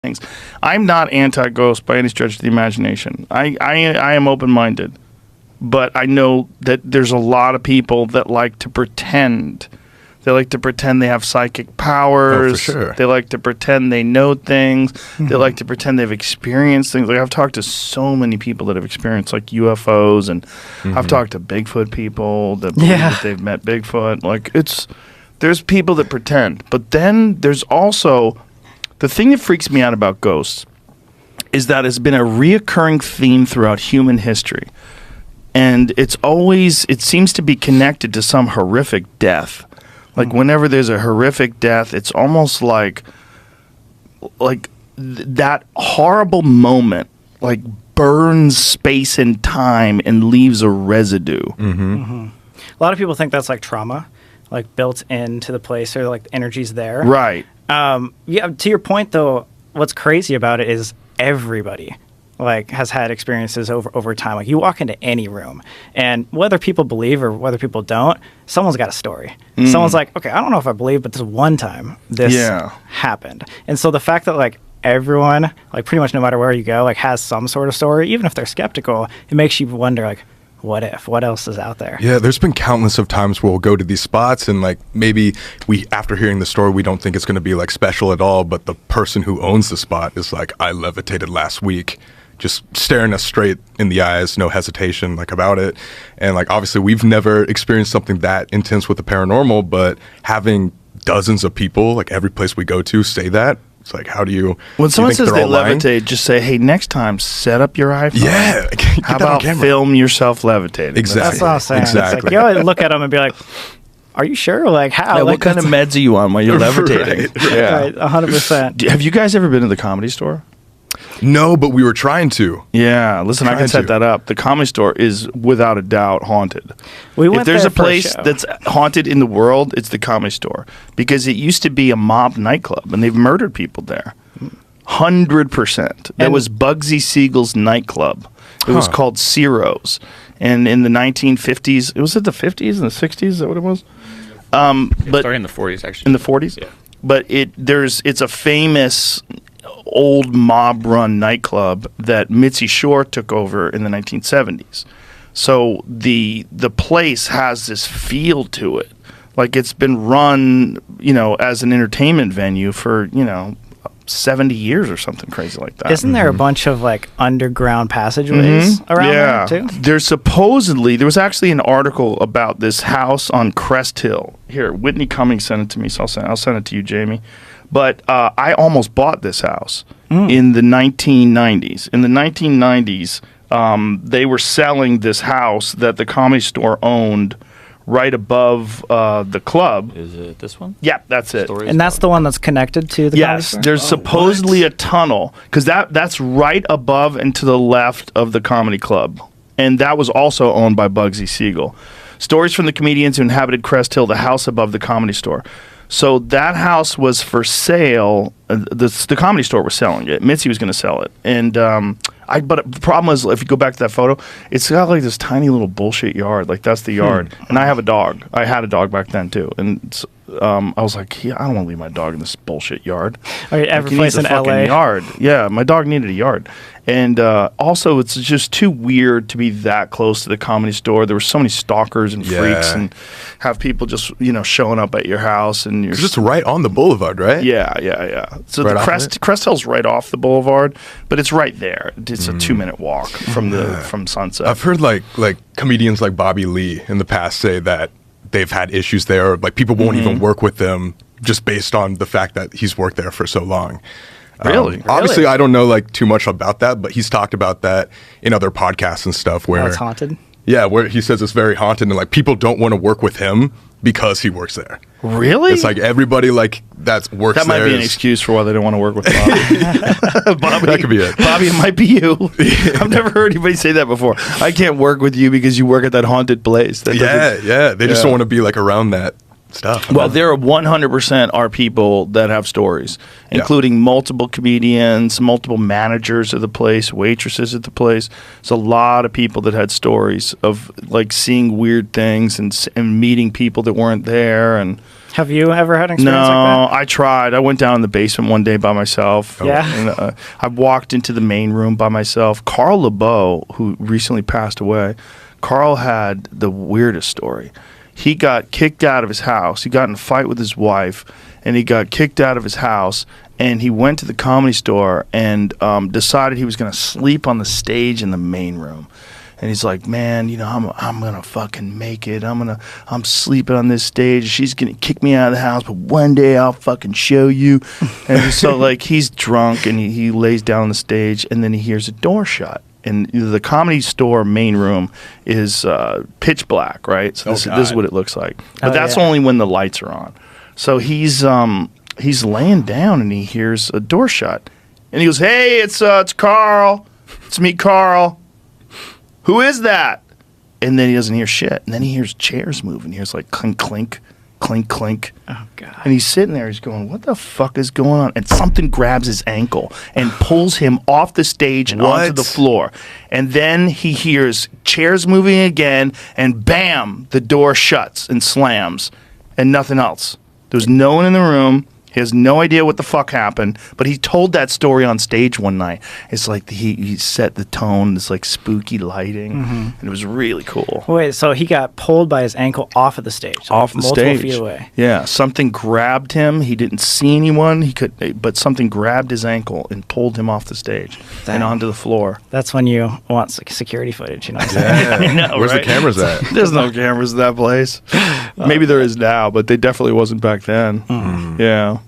things. I'm not anti-ghost by any stretch of the imagination. I am open-minded, but I know that there's a lot of people that like to pretend. They like to pretend they have psychic powers. Oh, for sure. They like to pretend they know things. Mm-hmm. They like to pretend they've experienced things. Like I've talked to so many people that have experienced like UFOs, and I've talked to Bigfoot people that believe that they've met Bigfoot. Like there's people that pretend, but then there's also the thing that freaks me out about ghosts is that it's been a reoccurring theme throughout human history, and it seems to be connected to some horrific death. Like whenever there's a horrific death, it's almost like that horrible moment like burns space and time and leaves a residue. A lot of people think that's like trauma, like built into the place, or like the energy's there. Right. Yeah. To your point, though, what's crazy about it is everybody like has had experiences over time. Like you walk into any room, and whether people believe or whether people don't, someone's got a story. Someone's like, okay, I don't know if I believe, but this one time this happened. And so the fact that like everyone, like pretty much no matter where you go, like has some sort of story, even if they're skeptical, it makes you wonder like, what else is out there? Yeah, there's been countless of times where we'll go to these spots and like maybe after hearing the story, we don't think it's going to be like special at all, but the person who owns the spot is like, I levitated last week, just staring us straight in the eyes, no hesitation like about it. And like obviously we've never experienced something that intense with the paranormal, but having dozens of people like every place we go to say that, it's like, how do you... When someone says they levitate, just say, hey, next time, set up your iPhone. Yeah. How about film yourself levitating? Exactly. That's what I was saying. Exactly. It's like, you always look at them and be like, are you sure? Like, how? Yeah, like, what kind of meds are you on while you're levitating? Right. Yeah. Right, 100%. Have you guys ever been to the Comedy Store? No, but we were trying to. Yeah, listen, I can set that up. The Comedy Store is without a doubt haunted. If there's a place that's haunted in the world, it's the Comedy Store, because it used to be a mob nightclub, and they've murdered people there. 100%. That was Bugsy Siegel's nightclub. It was called Ciro's, and in the 1950s, was it the 50s and the 60s? Is that what it was? But started in the 40s, actually. In the 40s, yeah. But it's a famous old mob-run nightclub that Mitzi Shore took over in the 1970s. So the place has this feel to it, like it's been run, as an entertainment venue for 70 years or something crazy like that. Isn't there a bunch of like underground passageways around there too? There was actually an article about this house on Crest Hill. Here, Whitney Cummings sent it to me, so I'll send it to you, Jamie. But I almost bought this house in the 1990s. In the 1990s, they were selling this house that the Comedy Store owned right above the club. Is it this one? Yeah, that's it. And that's the one that's connected to the Comedy Store? Yes, there's supposedly a tunnel, because that's right above and to the left of the comedy club. And that was also owned by Bugsy Siegel. Stories from the comedians who inhabited Crest Hill, the house above the Comedy Store. So that house was for sale. The Comedy Store was selling it. Mitzi was going to sell it. And but the problem is, if you go back to that photo, it's got like this tiny little bullshit yard. Like that's the yard. And I have a dog. I had a dog back then too. And I was like, I don't want to leave my dog in this bullshit yard. Every place in LA. Yard. Yeah, my dog needed a yard. And also, it's just too weird to be that close to the Comedy Store. There were so many stalkers and freaks, and have people just showing up at your house, and you're just right on the boulevard, right? Yeah. So right the Crest Hill's right off the boulevard, but it's right there. It's a 2-minute walk from Sunset. I've heard like comedians like Bobby Lee in the past say that they've had issues there. Like people won't even work with them just based on the fact that he's worked there for so long. Really? Obviously, I don't know like too much about that, but he's talked about that in other podcasts and stuff where it's haunted. Yeah, where he says it's very haunted, and like people don't want to work with him because he works there. Really? It's like everybody like that works there. That might be an excuse for why they don't want to work with Bobby. Bobby. That could be it. Bobby, it might be you. I've never heard anybody say that before. I can't work with you because you work at that haunted place. They just don't want to be like around that stuff. Well, there are 100% are people that have stories, including multiple comedians, multiple managers of the place, waitresses at the place. There's a lot of people that had stories of like seeing weird things and meeting people that weren't there. And Have you ever had an experience No, like that? I tried. I went down in the basement one day by myself. Yeah. And, I walked into the main room by myself. Carl LeBeau, who recently passed away, Carl had the weirdest story. He got kicked out of his house. He got in a fight with his wife, and he got kicked out of his house. And he went to the Comedy Store and decided he was going to sleep on the stage in the main room. And he's like, man, you know, I'm gonna fucking make it. I'm sleeping on this stage. She's gonna kick me out of the house, but one day I'll fucking show you. And so like he's drunk and he lays down on the stage, and then he hears a door shut. And the Comedy Store main room is pitch black, right? So this is what it looks like. But that's only when the lights are on. So he's laying down and he hears a door shut, and he goes, "Hey, it's Carl. It's me, Carl. Who is that?" And then he doesn't hear shit. And then he hears chairs moving. He hears like clink, clink, clink, clink. Oh, God. And he's sitting there. He's going, what the fuck is going on? And something grabs his ankle and pulls him off the stage and onto the floor. And then he hears chairs moving again. And bam, the door shuts and slams. And nothing else. There's no one in the room. He has no idea what the fuck happened, but he told that story on stage one night. It's like he set the tone, this like spooky lighting, and it was really cool. Wait, so he got pulled by his ankle off of the stage, Off the multiple stage. feet away. Yeah, something grabbed him. He didn't see anyone. But something grabbed his ankle and pulled him off the stage and onto the floor. That's when you want security footage, you know what I'm saying? Yeah. I know, Where's right? the cameras at? There's no cameras in that place. Maybe there is now, but they definitely wasn't back then. Yeah.